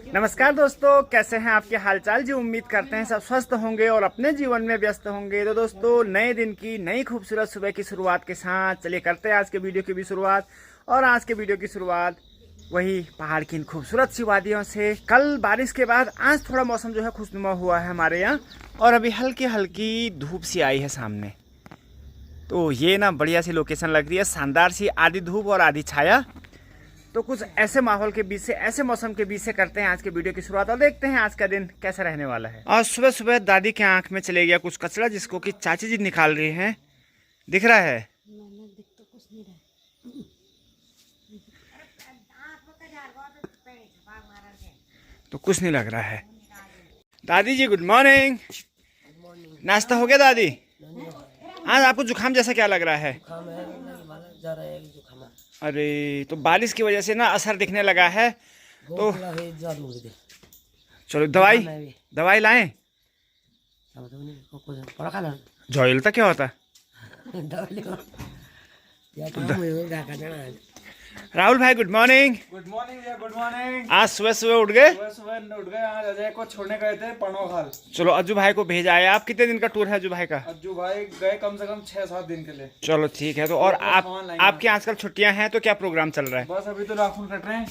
नमस्कार दोस्तों, कैसे हैं आपके हालचाल जी। उम्मीद करते हैं सब स्वस्थ होंगे और अपने जीवन में व्यस्त होंगे। तो दोस्तों, नए दिन की नई खूबसूरत सुबह की शुरुआत के साथ चलिए करते हैं आज के वीडियो की भी शुरुआत। और आज के वीडियो की शुरुआत वही पहाड़ की इन खूबसूरत सी वादियों से। कल बारिश के बाद आज थोड़ा मौसम जो है खुशनुमा हुआ है हमारे यहाँ, और अभी हल्की हल्की धूप सी आई है सामने। तो ये ना बढ़िया सी लोकेशन लग रही है, शानदार सी, आधी धूप और आधी छाया। तो कुछ ऐसे माहौल के बीच से, ऐसे मौसम के बीच से करते हैं आज के वीडियो की शुरुआत और देखते हैं आज का दिन कैसा रहने वाला है। आज सुबह सुबह दादी के आंख में चले गया कुछ कचरा, जिसको कि चाची जी निकाल रही हैं। दिख रहा है? तो कुछ नहीं लग रहा है। दादी जी गुड मॉर्निंग। नाश्ता हो गया दादी? आज आपको जुकाम जैसा क्या लग रहा है? अरे, तो बारिश की वजह से ना असर दिखने लगा है। तो चलो दवाई लाएं। जॉयलता क्या होता? राहुल भाई गुड मॉर्निंग। गुड मॉर्निंग भैया, गुड मॉर्निंग। आज सुबह सुबह उठ गए? सुबह उठ गए। आज अजय को छोड़ने गए थे पनोखाल। चलो अज्जू भाई को भेजा है। आप कितने दिन का टूर है अज्जू भाई का? अज्जू भाई गए कम से कम 6-7 दिन के लिए। चलो ठीक है। तो और आपकी आजकल छुट्टियां हैं, तो क्या प्रोग्राम चल रहा है? बस अभी तो नाखून कट रहे हैं,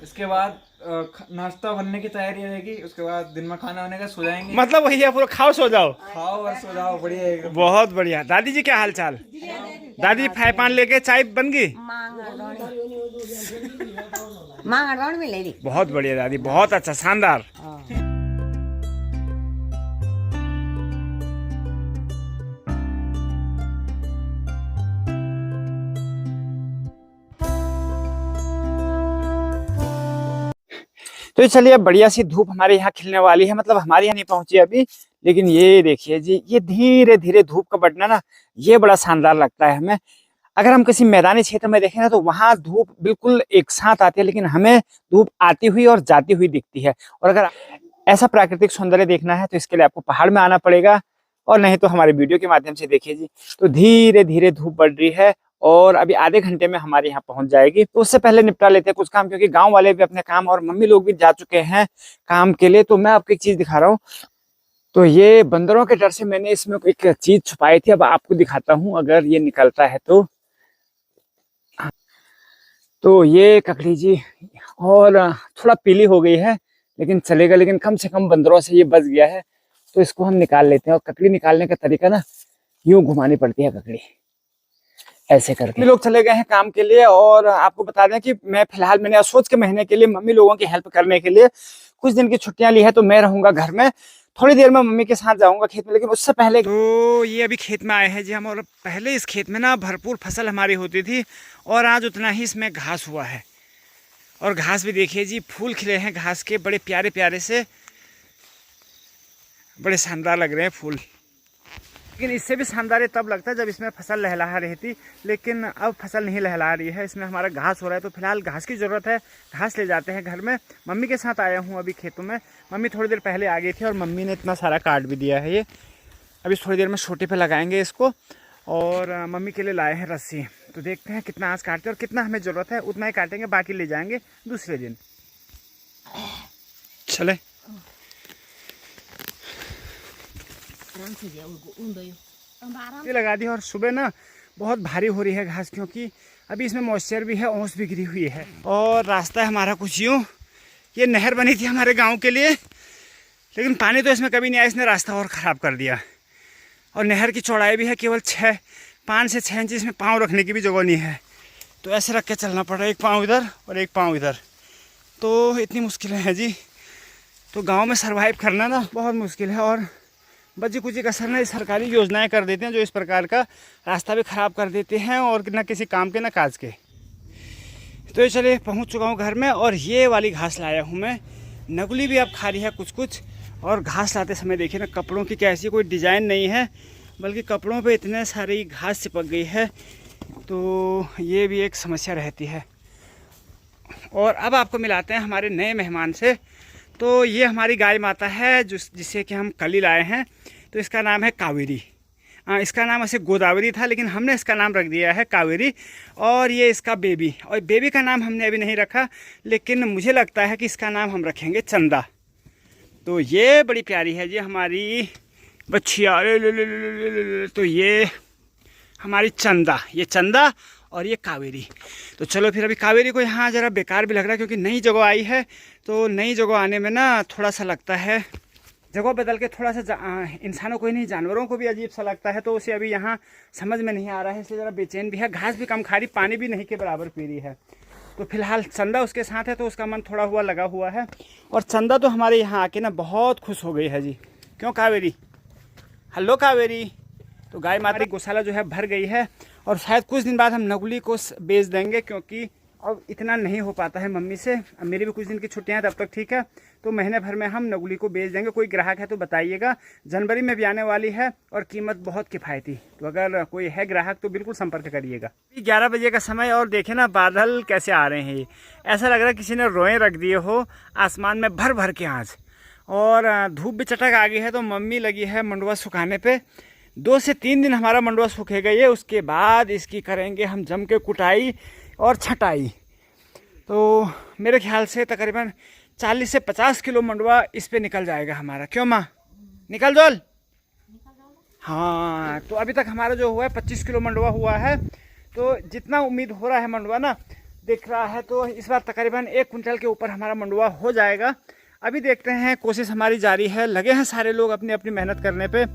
इसके बाद नाश्ता बनने की तैयारी रहेगी, उसके बाद दिन में खाना होने का, सो जाएंगे। मतलब वही है, पूरा खाओ सो जाओ। खाओ और सो जाओ, बढ़िया है। बहुत बढ़िया। दादी जी क्या हाल चाल? दादी फ्राई पान लेके चाय बन गई? बहुत बढ़िया दादी, बहुत अच्छा, शानदार। तो चलिए, बढ़िया सी धूप हमारे यहाँ खिलने वाली है। मतलब हमारे यहाँ नहीं पहुंची अभी, लेकिन ये देखिए जी, ये धीरे धीरे धूप का बढ़ना ना, ये बड़ा शानदार लगता है हमें। अगर हम किसी मैदानी क्षेत्र में देखें ना, तो वहां धूप बिल्कुल एक साथ आती है, लेकिन हमें धूप आती हुई और जाती हुई दिखती है। और अगर ऐसा प्राकृतिक सौंदर्य देखना है तो इसके लिए आपको पहाड़ में आना पड़ेगा, और नहीं तो हमारे वीडियो के माध्यम से देखिए जी। तो धीरे धीरे धूप बढ़ रही है और अभी आधे घंटे में हमारे यहाँ पहुंच जाएगी। तो उससे पहले निपटा लेते हैं कुछ काम, क्योंकि गांव वाले भी अपने काम, और मम्मी लोग भी जा चुके हैं काम के लिए। तो मैं आपको एक चीज दिखा रहा हूँ। तो ये बंदरों के डर से मैंने इसमें एक चीज छुपाई थी, अब आपको दिखाता हूँ अगर ये निकलता है तो। तो ये ककड़ी जी, और थोड़ा पीली हो गई है लेकिन चलेगा, लेकिन कम से कम बंदरों से ये बच गया है। तो इसको हम निकाल लेते हैं। और ककड़ी निकालने का तरीका ना, यूं घुमानी पड़ती है ककड़ी, ऐसे करके। लोग चले गए हैं काम के लिए, और आपको बता दें कि मैं फिलहाल मैंने असोच के महीने के लिए मम्मी लोगों की हेल्प करने के लिए कुछ दिन की छुट्टियां ली है। तो मैं रहूंगा घर में, थोड़ी देर में मम्मी के साथ जाऊंगा खेत में, लेकिन उससे पहले तो ये अभी खेत में आए हैं जी हम। और पहले इस खेत में ना भरपूर फसल हमारी होती थी, और आज उतना ही इसमें घास हुआ है। और घास भी देखिए जी, फूल खिले हैं घास के, बड़े प्यारे प्यारे से, बड़े शानदार लग रहे हैं फूल। लेकिन इससे भी शानदार तब लगता है जब इसमें फसल लहलहा रही थी, लेकिन अब फसल नहीं लहला रही है, इसमें हमारा घास हो रहा है। तो फिलहाल घास की ज़रूरत है, घास ले जाते हैं घर में। मम्मी के साथ आया हूँ अभी खेतों में। मम्मी थोड़ी देर पहले आ गई थी, और मम्मी ने इतना सारा काट भी दिया है। ये अभी थोड़ी देर में छोटे पे लगाएंगे इसको। और मम्मी के लिए लाए हैं रस्सी। तो देखते हैं कितना आज काटते हैं, और कितना हमें ज़रूरत है उतना ही काटेंगे, बाकी ले जाएंगे दूसरे दिन। चले ये लगा दी। और सुबह ना बहुत भारी हो रही है घास, क्योंकि अभी इसमें मॉइस्चर भी है, ओस भी गिरी हुई है। और रास्ता है हमारा कुछ यूँ। ये नहर बनी थी हमारे गांव के लिए, लेकिन पानी तो इसमें कभी नहीं आया, इसने रास्ता और ख़राब कर दिया। और नहर की चौड़ाई भी है केवल 5 से 6 इंच, इसमें पाँव रखने की भी जगह नहीं है। तो ऐसे रख के चलना पड़ रहा है, एक पाँव इधर और एक पाँव इधर। तो इतनी मुश्किलें हैं जी। तो गाँव में सर्वाइव करना ना बहुत मुश्किल है। और बच्ची कुची कसर ना सरकारी योजनाएं कर देते हैं, जो इस प्रकार का रास्ता भी ख़राब कर देते हैं, और ना किसी काम के ना काज के। तो ये चलिए पहुंच चुका हूं घर में, और ये वाली घास लाया हूं मैं। नगुली भी अब खा रही है कुछ कुछ। और घास लाते समय देखिए ना, कपड़ों की कैसी कोई डिज़ाइन नहीं है, बल्कि कपड़ों पे इतने सारी घास चिपक गई है। तो ये भी एक समस्या रहती है। और अब आपको मिलाते हैं हमारे नए मेहमान से। तो ये हमारी गाय माता है, जिसे कि हम कल ही लाए हैं। तो इसका नाम है कावेरी। इसका नाम ऐसे गोदावरी था, लेकिन हमने इसका नाम रख दिया है कावेरी। और ये इसका बेबी, और बेबी का नाम हमने अभी नहीं रखा, लेकिन मुझे लगता है कि इसका नाम हम रखेंगे चंदा। तो ये बड़ी प्यारी है जी हमारी बच्चिया। तो ये हमारी चंदा, ये चंदा और ये कावेरी। तो चलो फिर, अभी कावेरी को यहाँ ज़रा बेकार भी लग रहा है क्योंकि नई जगह आई है, तो नई जगह आने में ना थोड़ा सा लगता है, जगह बदल के थोड़ा सा इंसानों को ही नहीं जानवरों को भी अजीब सा लगता है। तो उसे अभी यहाँ समझ में नहीं आ रहा है, इसलिए ज़रा बेचैन भी है। घास भी कम खा रही, पानी भी नहीं के बराबर पी रही है। तो फिलहाल चंदा उसके साथ है, तो उसका मन थोड़ा हुआ लगा हुआ है। और चंदा तो हमारे यहाँ आके ना बहुत खुश हो गई है जी। क्यों कावेरी? हेलो कावेरी। तो गाय माता गौशाला जो है भर गई है, और शायद कुछ दिन बाद हम नगुली को बेच देंगे, क्योंकि अब इतना नहीं हो पाता है मम्मी से। अब मेरी भी कुछ दिन की छुट्टियां हैं, तब तक ठीक है, तो महीने भर में हम नगुली को बेच देंगे। कोई ग्राहक है तो बताइएगा, जनवरी में भी आने वाली है और कीमत बहुत किफ़ायती। तो अगर कोई है ग्राहक तो बिल्कुल संपर्क करिएगा। 11 बजे का समय, और देखे ना बादल कैसे आ रहे हैं। ऐसा लग रहा है किसी ने रोए रख दिए हो आसमान में भर भर के आज, और धूप भी चटक आ गई है। तो मम्मी लगी है मंडुआ सुखाने पे। 2 से 3 दिन हमारा मंडुआ सूखेगा ये, उसके बाद इसकी करेंगे हम जम के कुटाई और छटाई। तो मेरे ख्याल से तकरीबन 40 से 50 किलो मंडुआ इस पे निकल जाएगा हमारा। क्यों माँ? निकल जोल। हाँ, तो अभी तक हमारा जो हुआ है 25 किलो मंडुआ हुआ है। तो जितना उम्मीद हो रहा है मंडुआ ना दिख रहा है, तो इस बार तकरीबन 1 कुंटल के ऊपर हमारा मंडुआ हो जाएगा। अभी देखते हैं, कोशिश हमारी जारी है, लगे हैं सारे लोग अपनी अपनी मेहनत करने पे।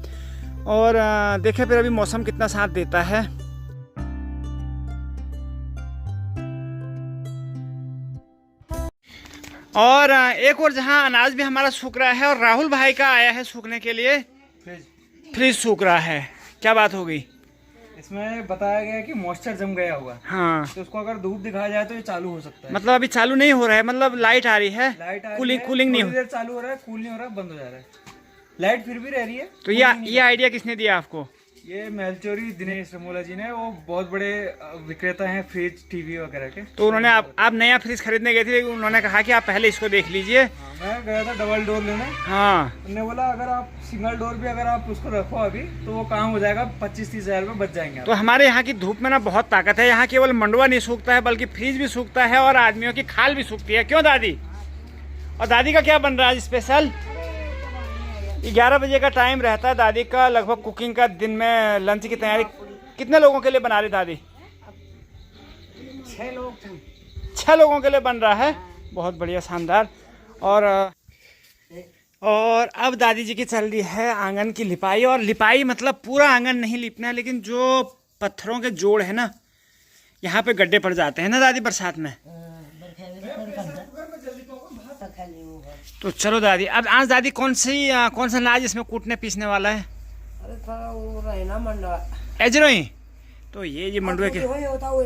और देखें फिर अभी मौसम कितना साथ देता है। और एक और जहां अनाज भी हमारा सूख रहा है, और राहुल भाई का आया है सूखने के लिए। फ्रिज सूख रहा है, क्या बात हो गई? इसमें बताया गया है कि मॉइस्चर जम गया हुआ। हाँ, तो उसको अगर धूप दिखाया जाए तो ये चालू हो सकता है। मतलब अभी चालू नहीं हो रहा है, मतलब लाइट आ रही है, लाइट आ कूलिंग रही है, कूलिंग नहीं थोड़ी हो। देर चालू हो रहा है, कूल नहीं हो रहा है, बंद हो जा रहा है। लाइट फिर भी रह रही है। तो ये आइडिया किसने दिया आपको? ये मेलचोरी दिनेश रमोला जी ने, वो बहुत बड़े विक्रेता हैं फ्रिज टीवी वगैरह के। तो उन्होंने आप नया फ्रिज खरीदने गए थे, लेकिन उन्होंने कहा कि आप पहले इसको देख लीजिए। हाँ, मैं गया था डबल डोर लेने। हाँ, उन्होंने बोला अगर आप सिंगल डोर भी अगर आप उसको रखो अभी, तो वो काम हो जाएगा 25-30 हज़ार में बच जाएंगे। तो हमारे यहाँ की धूप में ना बहुत ताकत है। यहाँ केवल मंडुआ नहीं सूखता है, बल्कि फ्रिज भी सूखता है और आदमियों की खाल भी सूखती है। क्यों दादी? और दादी का क्या बन रहा है स्पेशल? 11 बजे का टाइम रहता है दादी का लगभग कुकिंग का। दिन में लंच की तैयारी कितने लोगों के लिए बना रही दादी? 6 लोगों के लिए बन रहा है। बहुत बढ़िया, शानदार। और अब दादी जी की चल रही है आंगन की लिपाई। और लिपाई मतलब पूरा आंगन नहीं लिपना है, लेकिन जो पत्थरों के जोड़ है ना, यहाँ पे गड्ढे पड़ जाते हैं ना दादी बरसात में। तो चलो दादी, अब आज दादी कौन सा अनाज इसमें कूटने पीसने वाला है? अरे थोड़ा वो रहे ना मंडवा एजरोई। तो ये मंडुए के होता वो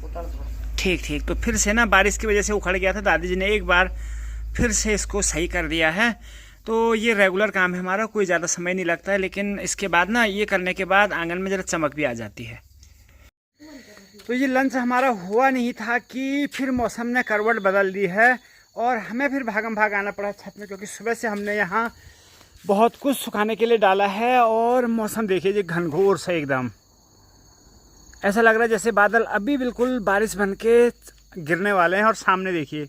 उतर। ठीक ठीक। तो फिर से ना बारिश की वजह से उखड़ गया था, दादी जी ने एक बार फिर से इसको सही कर दिया है। तो ये रेगुलर काम है हमारा, कोई ज़्यादा समय नहीं लगता है। लेकिन इसके बाद ना, ये करने के बाद आंगन में ज़रा चमक भी आ जाती है। तो ये लंच हमारा हुआ नहीं था कि फिर मौसम ने करवट बदल दी है, और हमें फिर भागम भाग आना पड़ा छत में, क्योंकि सुबह से हमने यहाँ बहुत कुछ सुखाने के लिए डाला है। और मौसम देखिए जी, घनघोर से एकदम ऐसा लग रहा है जैसे बादल अभी बिल्कुल बारिश बन के गिरने वाले हैं। और सामने देखिए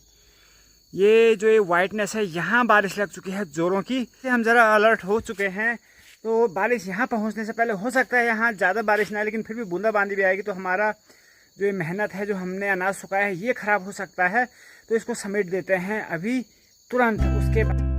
ये जो ये वाइटनेस है, यहाँ बारिश लग चुकी है जोरों की। हम ज़रा अलर्ट हो चुके हैं। तो बारिश यहाँ पहुँचने से पहले हो सकता है यहाँ ज़्यादा बारिश ना आए, लेकिन फिर भी बूंदाबांदी भी आएगी। तो हमारा जो ये मेहनत है, जो हमने अनाज सुखाया है, ये ख़राब हो सकता है। तो इसको समेट देते हैं अभी तुरंत। उसके बाद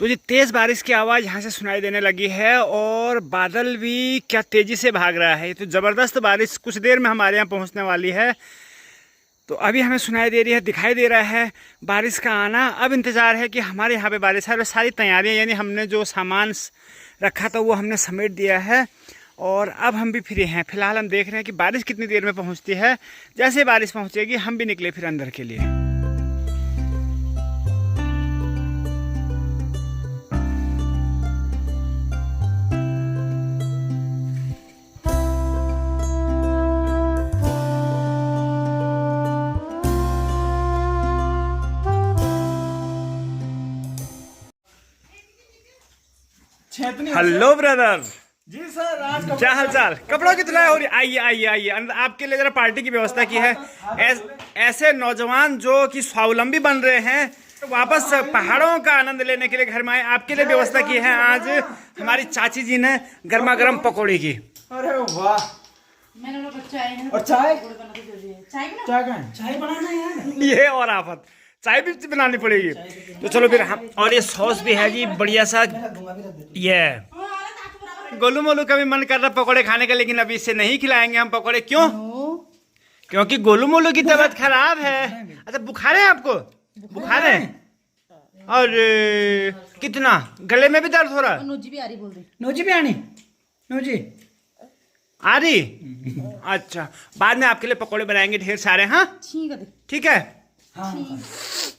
तो ये तेज़ बारिश की आवाज़ यहाँ से सुनाई देने लगी है और बादल भी क्या तेज़ी से भाग रहा है। तो ज़बरदस्त बारिश कुछ देर में हमारे यहाँ पहुँचने वाली है। तो अभी हमें सुनाई दे रही है, दिखाई दे रहा है बारिश का आना। अब इंतज़ार है कि हमारे यहाँ पे बारिश है और सारी तैयारियाँ यानी हमने जो सामान रखा था वो हमने समेट दिया है और अब हम भी फ्री हैं। फिलहाल हम देख रहे हैं कि बारिश कितनी देर में पहुँचती है। जैसे बारिश पहुँचेगी हम भी निकले फिर अंदर के लिए। हेलो ब्रदर जी सर, आज क्या हाल चाल। कपड़ों की धुलाई हो रही। आइए आइए आइए अंदर, आपके लिए जरा पार्टी की व्यवस्था की है। ऐसे नौजवान जो कि स्वावलंबी बन रहे हैं, वापस पहाड़ों का आनंद लेने के लिए घर में आए, आपके लिए व्यवस्था की है आज हमारी चाची जी ने गर्मा गर्म पकौड़ी की। अरे वाह। और चाय बनाना यार, ये और आफत, चाय भी बनानी पड़ेगी। तो चलो फिर हम, और ये सॉस भी है जी बढ़िया सा। ये गोलू मोलू का भी मन कर रहा पकौड़े खाने का, लेकिन अभी इससे नहीं खिलाएंगे हम पकौड़े। क्यों? क्योंकि गोलू मोलू की तबीयत खराब है। अच्छा बुखार है आपको? बुखार है? और कितना गले में भी दर्द हो रहा? नोजी भी आ रही, बोल रही नोजी भी आनी, नोजी आ रही? अच्छा, बाद में आपके लिए पकौड़े बनाएंगे ढेर सारे। हाँ ठीक है।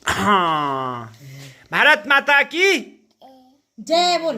हाँ, भारत माता की जय बोल।